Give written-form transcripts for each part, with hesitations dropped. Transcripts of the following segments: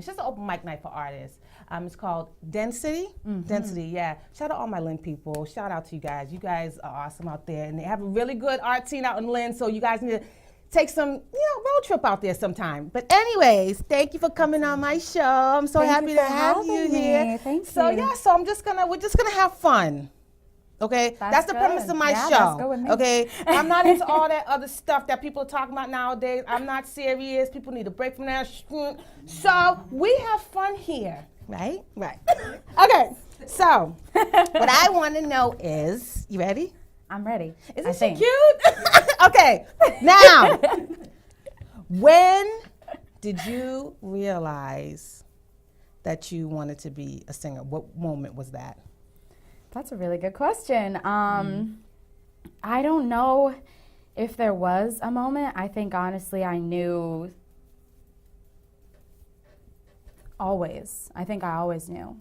It's just an open mic night for artists. It's called Density. Density, yeah. Shout out all my Lynn people. Shout out to you guys. You guys are awesome out there, and they have a really good art scene out in Lynn. So you guys need to take some, road trip out there sometime. But anyways, thank you for coming on my show. I'm so happy to have you here. Thank you. So yeah, so we're just gonna have fun. Okay, that's the premise of my show. Let's go with me. Okay, I'm not into all that other stuff that people are talking about nowadays. I'm not serious. People need a break from that. So we have fun here, right? Right. Okay. So what I want to know is, you ready? I'm ready. Isn't she cute? Okay. Now, when did you realize that you wanted to be a singer? What moment was that? That's a really good question. I don't know if there was a moment. I think honestly I knew always. I think I always knew.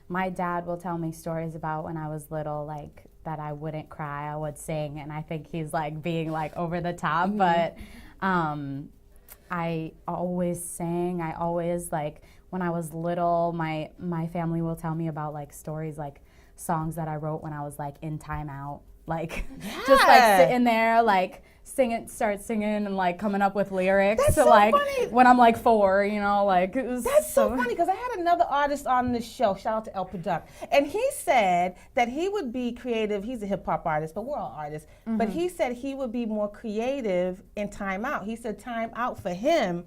My dad will tell me stories about when I was little, like that I wouldn't cry, I would sing, and I think he's like being like over the top, but I always sang. I always, like, when I was little, my family will tell me about like stories, like songs that I wrote when I was like in timeout, like just like sitting there like start singing and like coming up with lyrics. That's so like funny. When I'm like 4, like it was That's so funny because I had another artist on this show, shout out to El Product, and he said that he would be creative. He's a hip hop artist, but we're all artists. But he said he would be more creative in time out. He said time out for him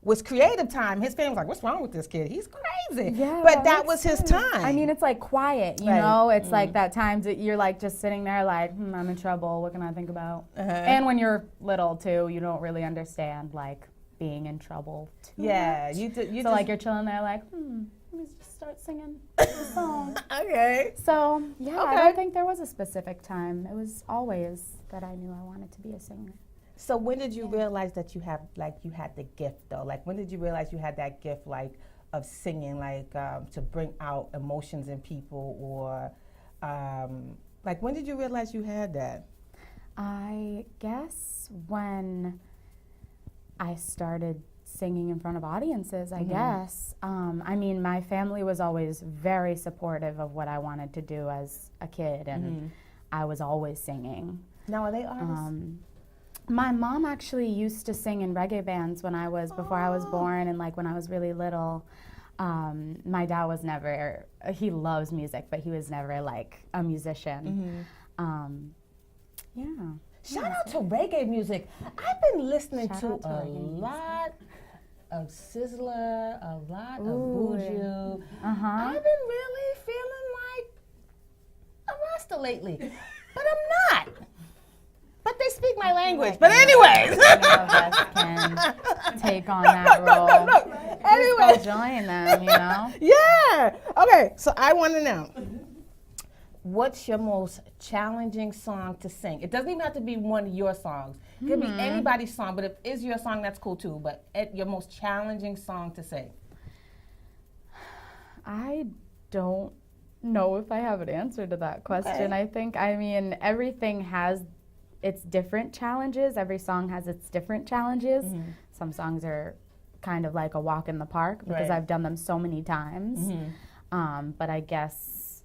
was creative time. His family was like, what's wrong with this kid? He's crazy. Yeah, but that was his time. I mean, it's like quiet, you know? It's like that time that you're like just sitting there like, I'm in trouble. What can I think about? And when you're little too, you don't really understand like being in trouble too much. So like you're chilling there like, let me just start singing a song. Okay. So yeah, I don't think there was a specific time. It was always that I knew I wanted to be a singer. So when did you realize that you had the gift though? Like when did you realize you had that gift like of singing, like to bring out emotions in people, or like when did you realize you had that? I guess when I started singing in front of audiences, I guess. I mean, my family was always very supportive of what I wanted to do as a kid, and I was always singing. Now, are they artists? My mom actually used to sing in reggae bands when I was, before I was born, and like when I was really little. My dad was never, he loves music, but he was never like a musician. Yeah. Shout out to reggae music. I've been listening to a lot of Sizzler, a lot of Buju. I've been really feeling like a Rasta lately, but I'm not. But they speak my language. But anyways. Any of us can take on that role. No. Anyway. Just go join them, Yeah. Okay, so I want to know, what's your most challenging song to sing? It doesn't even have to be one of your songs. It could be anybody's song, but if it's your song, that's cool too. But your most challenging song to sing? I don't know if I have an answer to that question. I mean, everything has its different challenges. Every song has its different challenges. Some songs are kind of like a walk in the park because I've done them so many times. But I guess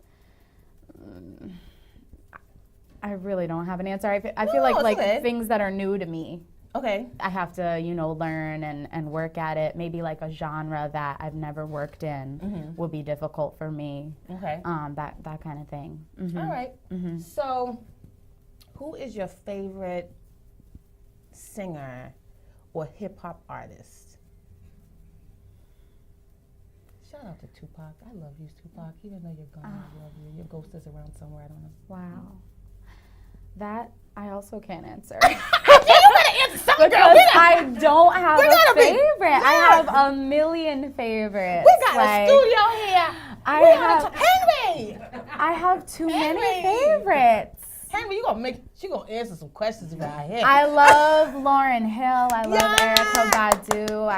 I really don't have an answer. I feel like things that are new to me, I have to, learn and work at it. Maybe like a genre that I've never worked in will be difficult for me. That kind of thing. All right. So who is your favorite singer or hip-hop artist? Shout out to Tupac. I love you, Tupac. Even though you're gone, I love you. Your ghost is around somewhere. I don't know. Wow. That I also can't answer. You better answer something, girl. Because I don't have a favorite. I have a million favorites. We got a studio here. Henry! I have too many favorites. Henry, she gonna answer some questions about him. I love Lauryn Hill. I love Erykah Badu.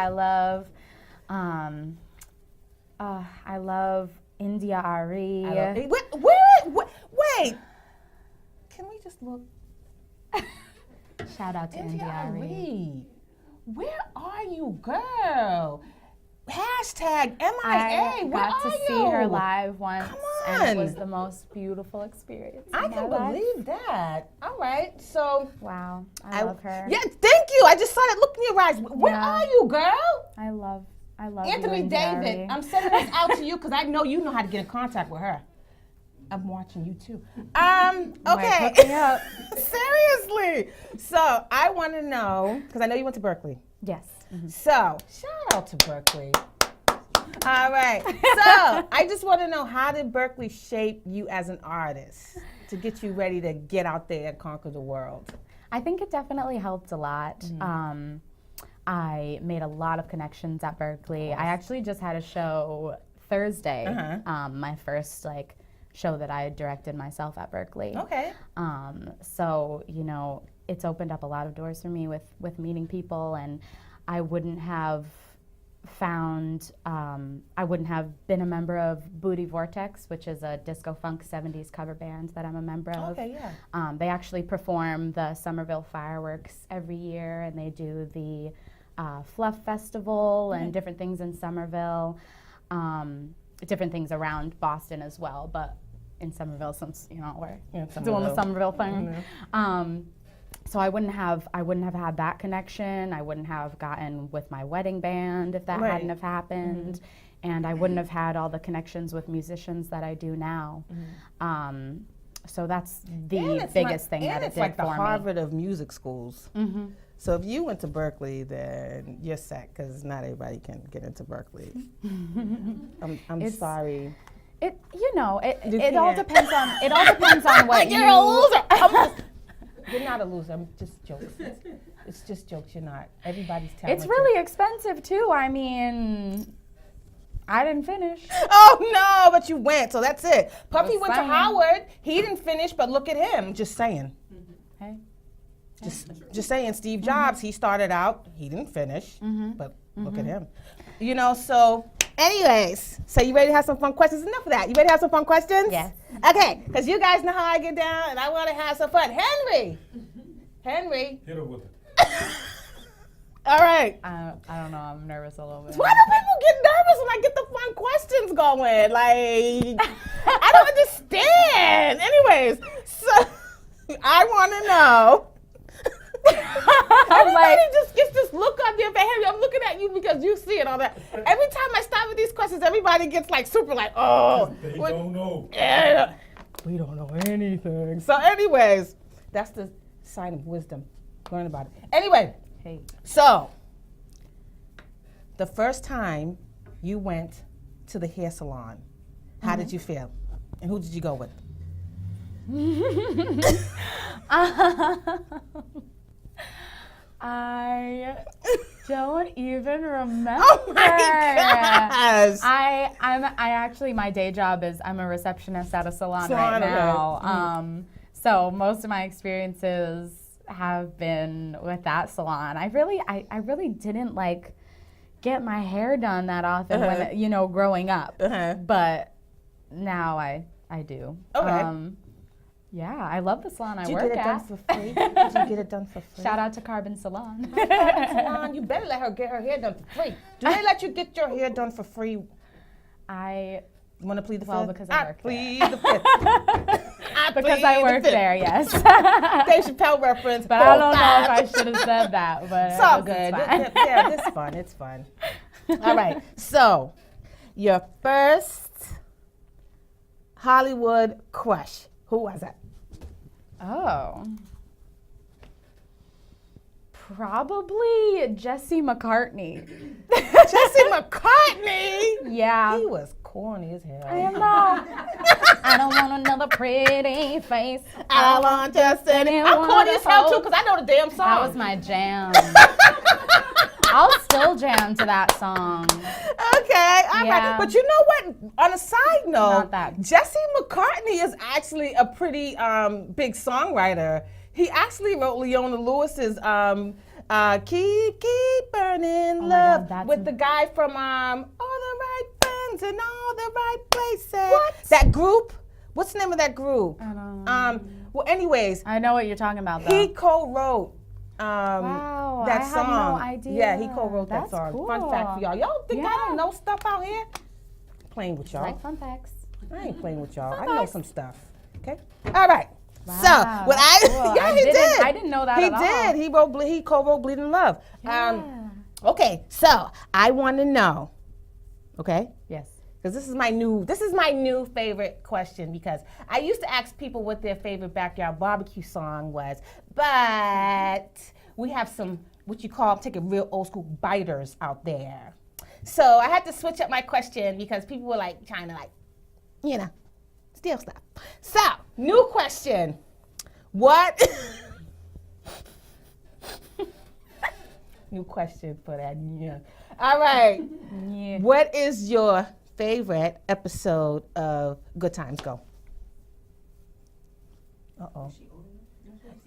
I love India Arie. Wait. Can we just look? Shout out to India Arie. Where are you, girl? Hashtag MIA. I Where got to are see you? her live once, Come and it was on. the most beautiful experience. I in can my life. believe that. All right, so. Wow, I love her. Yeah, thank you. I just saw that look in your eyes. Where Yeah. are you, girl? I love Anthony you and David. Gary. I'm sending this out to you because I know you know how to get in contact with her. I'm watching you too. Okay. Hook me up. Seriously. So I want to know, because I know you went to Berkeley. Yes. So shout out to Berkeley. All right. So I just want to know, how did Berkeley shape you as an artist to get you ready to get out there and conquer the world? I think it definitely helped a lot. I made a lot of connections at Berkeley. I actually just had a show Thursday, my first show that I directed myself at Berkeley. Okay. So, you know, it's opened up a lot of doors for me with meeting people, and I wouldn't have been a member of Booty Vortex, which is a disco funk 70s cover band that I'm a member of. Okay, yeah. They actually perform the Somerville Fireworks every year, and they do the Fluff Festival and different things in Somerville, different things around Boston as well, but in Somerville, since, you know, we're doing the Somerville thing. So I wouldn't have had that connection. I wouldn't have gotten with my wedding band if that hadn't have happened. And I wouldn't have had all the connections with musicians that I do now. So that's the biggest thing that it did for me. And it's like the Harvard of music schools. So if you went to Berkeley, then you're set, because not everybody can get into Berkeley. I'm sorry. It all depends on what You're a loser. You're not a loser. I'm just jokes. It's just jokes. You're not. Everybody's talented. It's really expensive too. I mean, I didn't finish. Oh no, but you went, so that's it. Puffy went to saying. Howard. He didn't finish, but look at him. Just saying. Hey. Just saying. Steve Jobs. He started out. He didn't finish, but look at him. You know. So, anyways, so you ready to have some fun questions? Enough of that. You ready to have some fun questions? Yes. Okay, because you guys know how I get down, and I want to have some fun. Henry. Hit her with it. All right. I don't know. I'm nervous a little bit. Why do people get nervous when I get the fun questions going? Like, I don't understand. Anyways, so I want to know. Everybody just gets this look on their face. Henry, I'm looking at you because you see it all that. Every time I start with these questions, everybody gets like super like, oh. They don't know. Yeah, we don't know anything. So anyways, that's the sign of wisdom. Learn about it. Anyway, Hey. so the first time you went to the hair salon, how did you feel? And who did you go with? I don't even remember. Oh my gosh! I actually, my day job is I'm a receptionist at a salon right now. So most of my experiences have been with that salon. I really didn't get my hair done that often when growing up. But now I do. Okay. Yeah, I love the salon I Did you work get it at. done for free? Did you get it done for free? Shout out to Carbon Salon. Salon, you better let her get her hair done for free. Do they let you get your hair done for free? I You want to plead the Well, fifth? because I work there. plead the fifth. because I work there, yes. Dave Chappelle reference. But I don't know if I should have said that. But It's all it's good. fine. Yeah, it's fun. It's fun. All right. So, your first Hollywood crush. Who was it? Oh. Probably Jesse McCartney. Jesse McCartney. Yeah. He was corny as hell. I am not. I don't want another pretty face. I want just any. I'm corny as hell too because I know the damn song. That was my jam. I'll still jam to that song. Okay, all right. Yeah. But you know what? On a side note, Not that. Jesse McCartney is actually a pretty big songwriter. He actually wrote Leona Lewis's "Keep Burning Love" God, with the guy from All the Right Friends in All the Right Places. What? That group? What's the name of that group? I don't know. Well, anyways, I know what you're talking about, though. he co-wrote Wow, that I song. had no idea. Yeah, he co-wrote that That's song. cool. Fun fact for y'all. Y'all think I Yeah. don't know stuff out here? Playing with y'all. Like fun facts. I ain't playing with y'all. Fun I know facts. some stuff. Okay. All right. Wow, So what that's cool. yeah, he did. I didn't know that He at all. did. He co-wrote "Bleeding Love." Yeah. Okay. So I want to know. Okay. Yes. Because this is my new favorite question, because I used to ask people what their favorite backyard barbecue song was, but we have some what you call, take it real old school, biters out there. So I had to switch up my question because people were like trying to steal stuff. So new question. What? New question for that. Yeah. All right. Yeah. What is your favorite episode of Good Times Go? Uh-oh.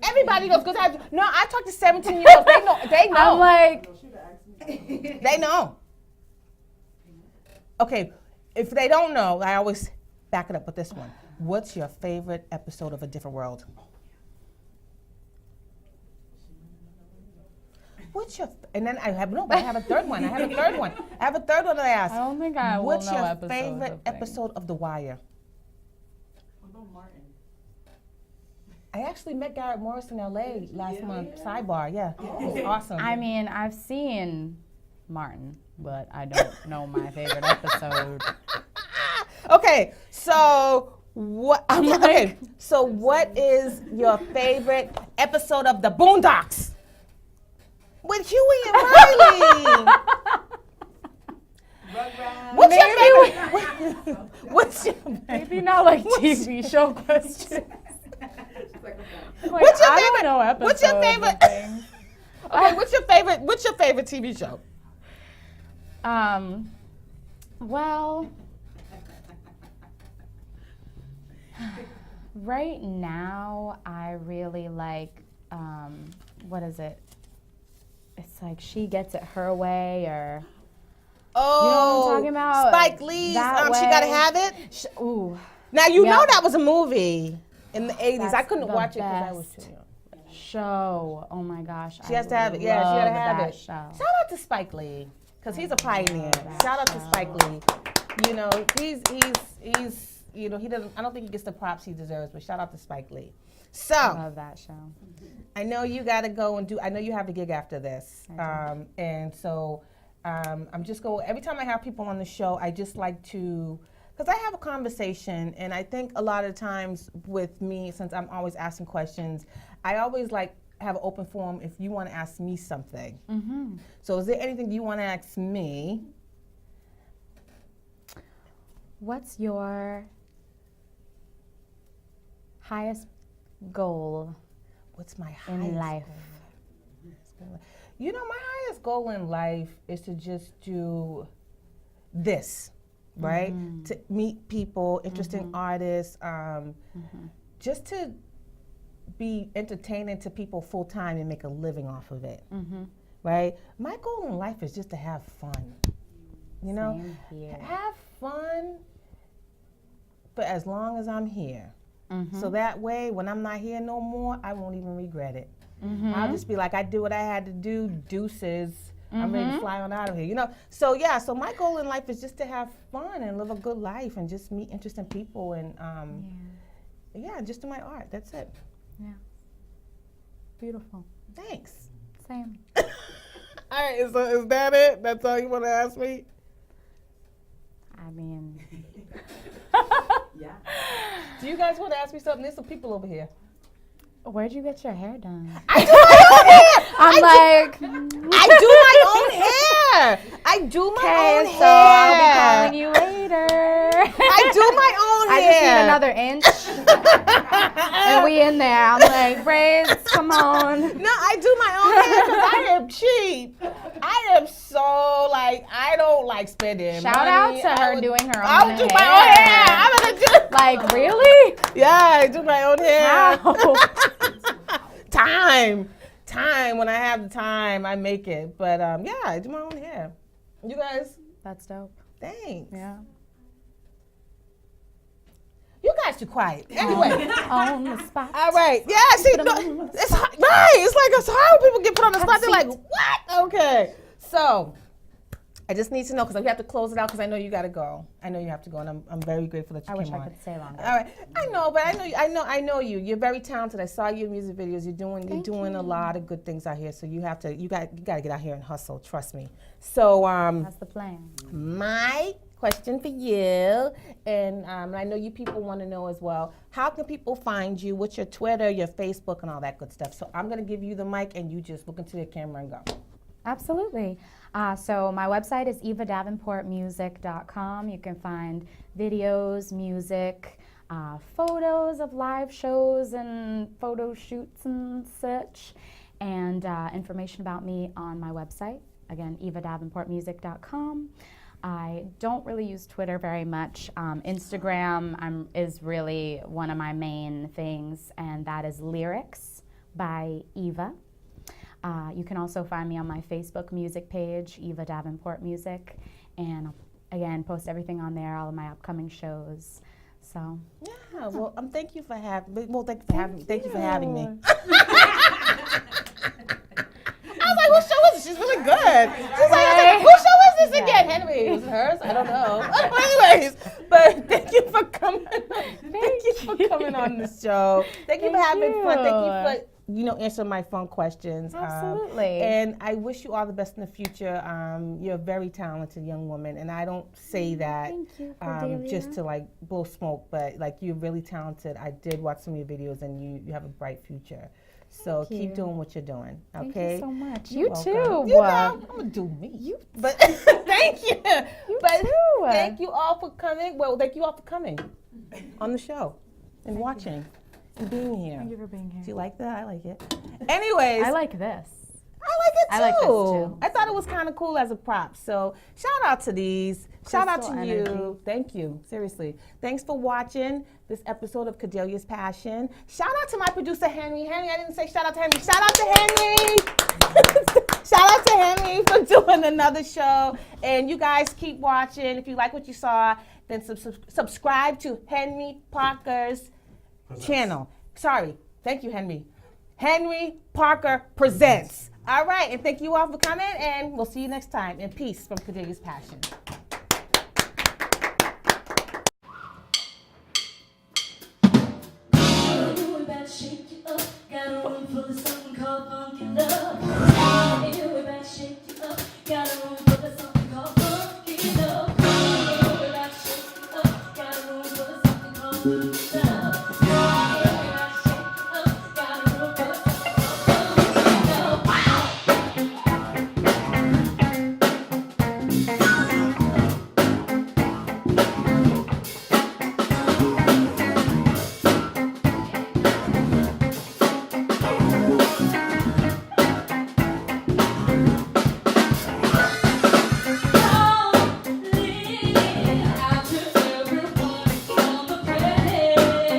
Everybody knows Good Times. No, I talked to 17-year-olds. They know. I'm like, They know. Okay, if they don't know, I always back it up with this one. What's your favorite episode of A Different World? And then I have a third one. I have a third one that I asked. I don't think I will What's know your episodes favorite of things. episode of The Wire? What about Martin? I actually met Garrett Morris in LA last month. Sidebar, yeah. It was awesome. I mean, I've seen Martin, but I don't know my favorite episode. Okay, so what? Okay, so what is your favorite episode of The Boondocks? With Huey and Riley. What's your favorite? What's your Maybe not like TV show questions. Like, What's your I favorite? don't know episodes What's your of favorite? things. Okay, what's your favorite TV show? Well, right now I really like, what is it? It's like She Gets It Her Way, or Oh, you know what I'm talking about? Spike Lee's That She Gotta Way. Have It. Ooh, Now you know Yeah. that was a movie in the 80s. I That's couldn't the watch it because I was best. too young. show. Oh my gosh. She has to have it. Yeah, she gotta have that it. show. Shout out to Spike Lee, because he's a pioneer. that Shout out to show. Spike Lee. You know, he's you know, he doesn't, I don't think he gets the props he deserves, but shout out to Spike Lee. So, Love that show. I know you gotta go and I know you have a gig after this. And so I'm just every time I have people on the show, I just like to, because I have a conversation, and I think a lot of times with me, since I'm always asking questions, I always like have an open forum if you want to ask me something. Mm-hmm. So is there anything you want to ask me? What's your highest goal What's my in highest life? goal? You know, my highest goal in life is to just do this, right? To meet people, interesting artists, just to be entertaining to people full time and make a living off of it, right? My goal in life is just to have fun, you know? Same here. Have fun, but as long as I'm here. So that way, when I'm not here no more, I won't even regret it. I'll just be like, I did what I had to do, deuces. I'm ready to fly on out of here, you know? So yeah, so my goal in life is just to have fun and live a good life and just meet interesting people and yeah, just do my art. That's it. Yeah. Beautiful. Thanks. Same. All right, so is that it? That's all you want to ask me? I mean, Yeah. Do you guys want to ask me something? There's some people over here. where'd you get your hair done? I do my own hair. I I do my own hair. I do my own hair. so I'll be calling you later. I do my own I hair. just need another inch. And we in there. I'm like, braids, come on. No, I do my own hair because I am cheap. I am so like, I don't like spending Shout money. out to her doing her own I'll do hair. my own hair. I'm gonna do. Like, really? Yeah, I do my own hair. How? Time. When I have the time, I make it. But yeah, I do my own hair. You guys, That's dope. thanks. Yeah. You guys too quiet. Anyway. On the spot. All right. Yeah, see, no, it's right. It's like it's hard when people get put on the spot. They're like, what? Okay. So I just need to know, because we have to close it out, because I know you got to go. I know you have to go, and I'm very grateful that you came on. I wish I could stay longer. All right. I know, but I know you. You're very talented. I saw your music videos. You're doing a lot of good things out here. So you got to get out here and hustle. Trust me. So that's the plan. My question for you, and I know you people want to know as well, how can people find you? What's your Twitter, your Facebook, and all that good stuff? So I'm going to give you the mic, and you just look into the camera and go. Absolutely. So my website is evadavenportmusic.com. You can find videos, music, photos of live shows and photo shoots and such, and information about me on my website. Again, evadavenportmusic.com. I don't really use Twitter very much. Instagram is really one of my main things, and that is Lyrics by Eva. You can also find me on my Facebook music page, Eva Davenport Music, and again, post everything on there, all of my upcoming shows. So yeah, well, thank you for having me. Thank you for having me. I was like, what show is it? She's really good. She's like, what show is this again? Henry, was it hers? I don't know. Anyways, but thank you for coming. Thank you for coming on the show. Thank you for having fun. Thank you for answer my phone questions. Absolutely. And I wish you all the best in the future. You're a very talented young woman, and I don't say that Thank you, Cordelia. just to like blow smoke, but like you're really talented. I did watch some of your videos, and you have a bright future. So keep doing what you're doing. Okay. Thank you so much. You're you welcome. too. I'm gonna do me. But thank you. too. Thank you all for coming. Well, thank you all for coming on the show and watching. And being here. Thank you for being here. Do you like that? I like it. Anyways. I like this. I like it too. I like this too. I thought it was kind of cool as a prop. So shout out to these. Shout out to you. Thank you. Seriously. Thanks for watching this episode of Cordelia's Passion. Shout out to my producer, Henry. Henry, I didn't say shout out to Henry. Shout out to Henry. Shout out to Henry for doing another show. And you guys keep watching. If you like what you saw, then subscribe to Henry Parker's channel. Sorry. Thank you, Henry. Henry Parker Presents. All right. And thank you all for coming. And we'll see you next time. And peace from Cordelia's Passion. Shake you up, got a room full of something called funky love. We're back, shake you up, got a room full of something called funky love. We're back, shake you up, got a room full of something called funky love. After everyone on the planet.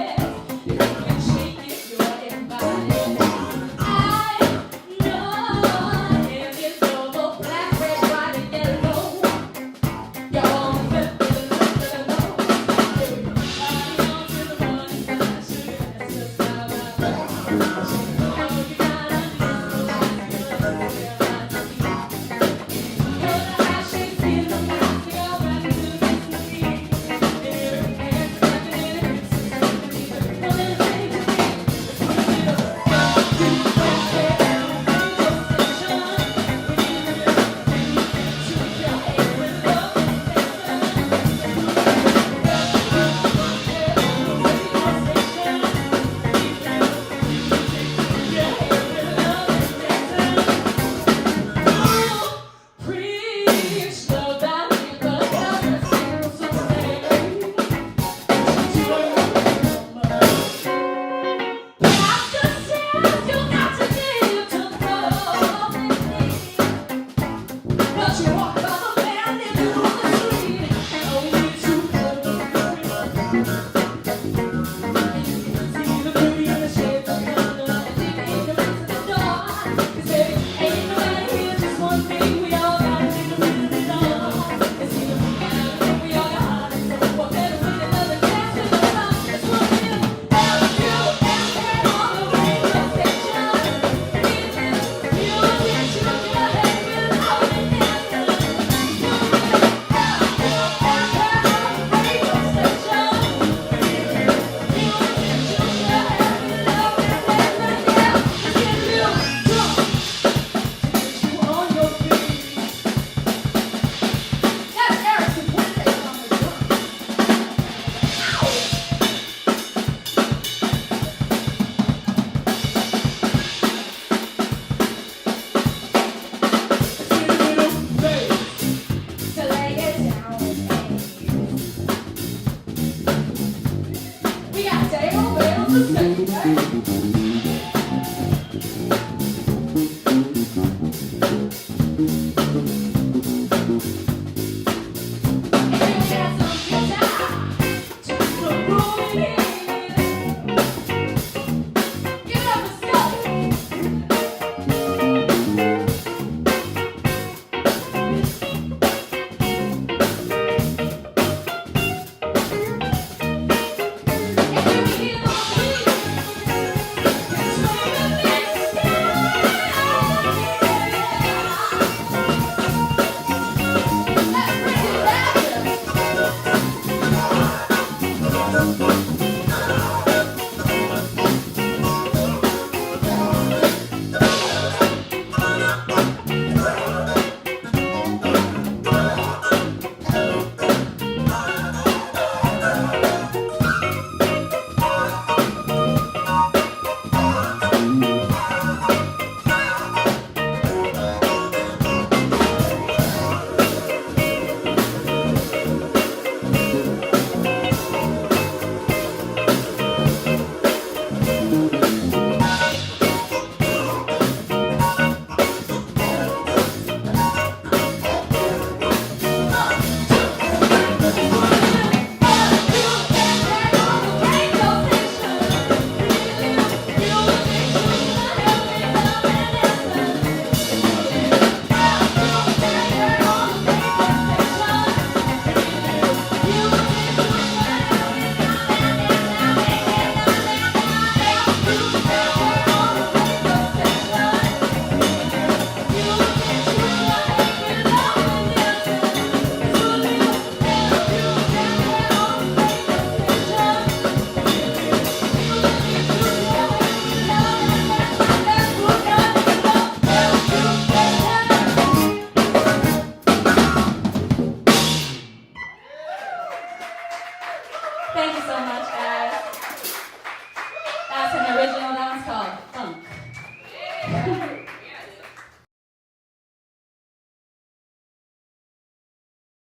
Thank you so much, guys.